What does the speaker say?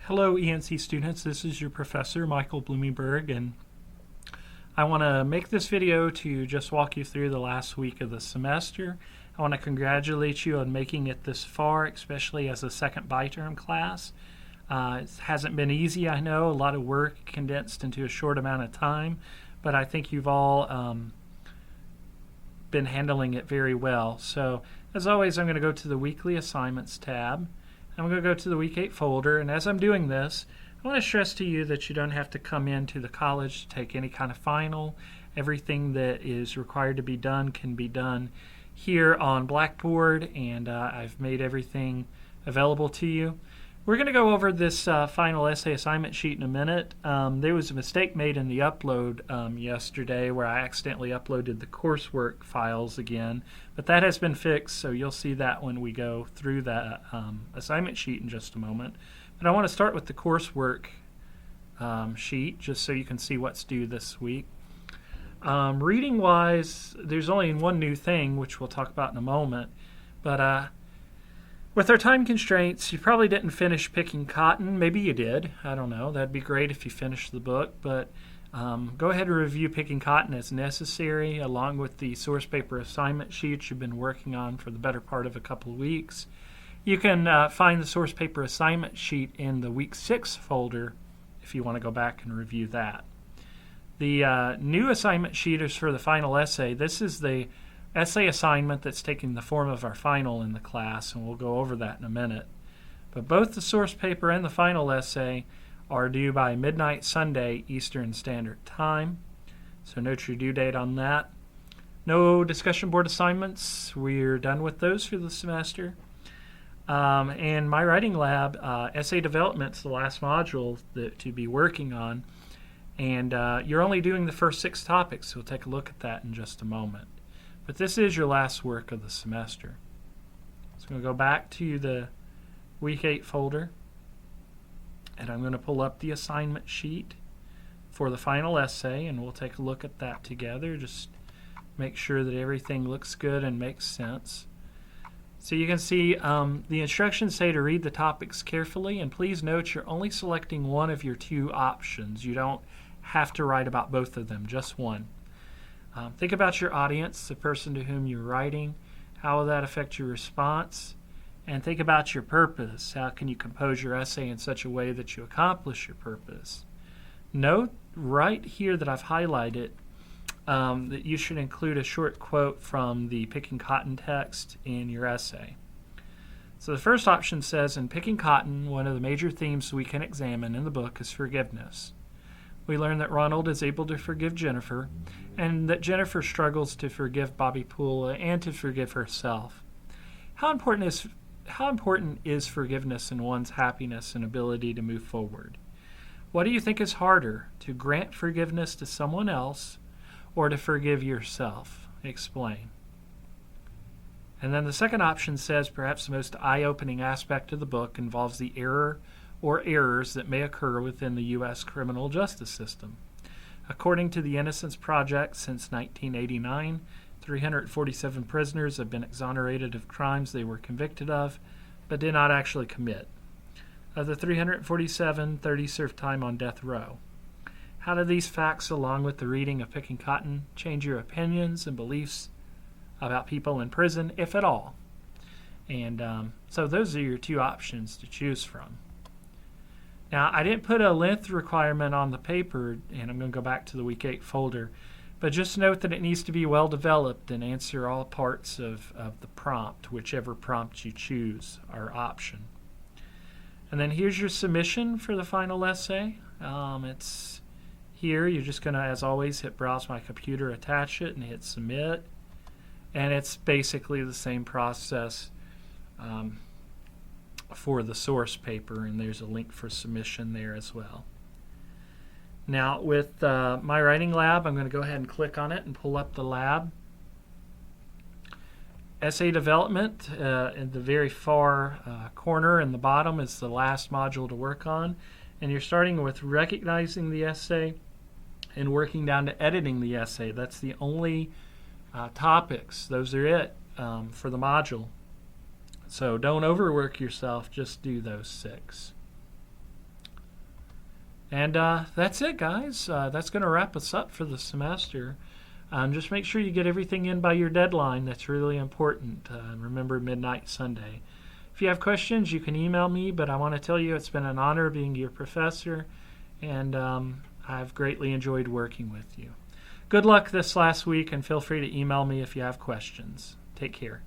Hello ENC students, this is your professor Michael Blumenberg, and I want to make this video to just walk you through the last week of the semester. I want to congratulate you on making it this far, especially as a second bi-term class. It hasn't been easy, I know, a lot of work condensed into a short amount of time, but I think you've all been handling it very well. So as always, I'm going to go to the weekly assignments tab. I'm going to go to the Week 8 folder, and as I'm doing this, I want to stress to you that you don't have to come into the college to take any kind of final. Everything that is required to be done can be done here on Blackboard, and I've made everything available to you. We're going to go over this final essay assignment sheet in a minute. There was a mistake made in the upload yesterday where I accidentally uploaded the coursework files again, but that has been fixed, so you'll see that when we go through that assignment sheet in just a moment. But I want to start with the coursework sheet just so you can see what's due this week. Reading-wise, there's only one new thing, which we'll talk about in a moment, but with our time constraints, you probably didn't finish Picking Cotton. Maybe you did. I don't know. That'd be great if you finished the book. But go ahead and review Picking Cotton as necessary, along with the source paper assignment sheets you've been working on for the better part of a couple of weeks. You can find the source paper assignment sheet in the Week 6 folder if you want to go back and review that. The new assignment sheet is for the final essay. This is the essay assignment that's taking the form of our final in the class, and we'll go over that in a minute. But both the source paper and the final essay are due by midnight Sunday Eastern Standard Time, so note your due date on that. No discussion board assignments. We're done with those for the semester. And my writing lab, essay development's the last module to be working on, and you're only doing the first 6 topics, so we'll take a look at that in just a moment. But this is your last work of the semester. So I'm going to go back to the Week 8 folder, and I'm going to pull up the assignment sheet for the final essay, and we'll take a look at that together. Just make sure that everything looks good and makes sense. So you can see the instructions say to read the topics carefully, and please note you're only selecting one of your 2 options. You don't have to write about both of them, just one. Think about your audience, the person to whom you're writing. How will that affect your response? And think about your purpose. How can you compose your essay in such a way that you accomplish your purpose? Note right here that I've highlighted that you should include a short quote from the Picking Cotton text in your essay. So the first option says, in Picking Cotton, one of the major themes we can examine in the book is forgiveness. We learn that Ronald is able to forgive Jennifer, and that Jennifer struggles to forgive Bobby Poole and to forgive herself. How important is forgiveness in one's happiness and ability to move forward? What do you think is harder, to grant forgiveness to someone else or to forgive yourself? Explain. And then the second option says perhaps the most eye-opening aspect of the book involves the error or errors that may occur within the U.S. criminal justice system. According to the Innocence Project, since 1989, 347 prisoners have been exonerated of crimes they were convicted of, but did not actually commit. Of the 347, 30 served time on death row. How do these facts, along with the reading of Picking Cotton, change your opinions and beliefs about people in prison, if at all? And so those are your 2 options to choose from. Now, I didn't put a length requirement on the paper, and I'm going to go back to the Week 8 folder, but just note that it needs to be well developed and answer all parts of the prompt, whichever prompt you choose, or option. And then here's your submission for the final essay. It's here. You're just going to, as always, hit Browse My Computer, attach it, and hit Submit. And it's basically the same process for the source paper, and there's a link for submission there as well. Now with my writing lab, I'm going to go ahead and click on it and pull up the lab. Essay development in the very far corner in the bottom is the last module to work on, and you're starting with recognizing the essay and working down to editing the essay. That's the only topics. Those are it for the module. So don't overwork yourself, just do those 6. And that's it, guys. That's going to wrap us up for the semester. Just make sure you get everything in by your deadline. That's really important. Remember midnight Sunday. If you have questions, you can email me, but I want to tell you it's been an honor being your professor, and I've greatly enjoyed working with you. Good luck this last week, and feel free to email me if you have questions. Take care.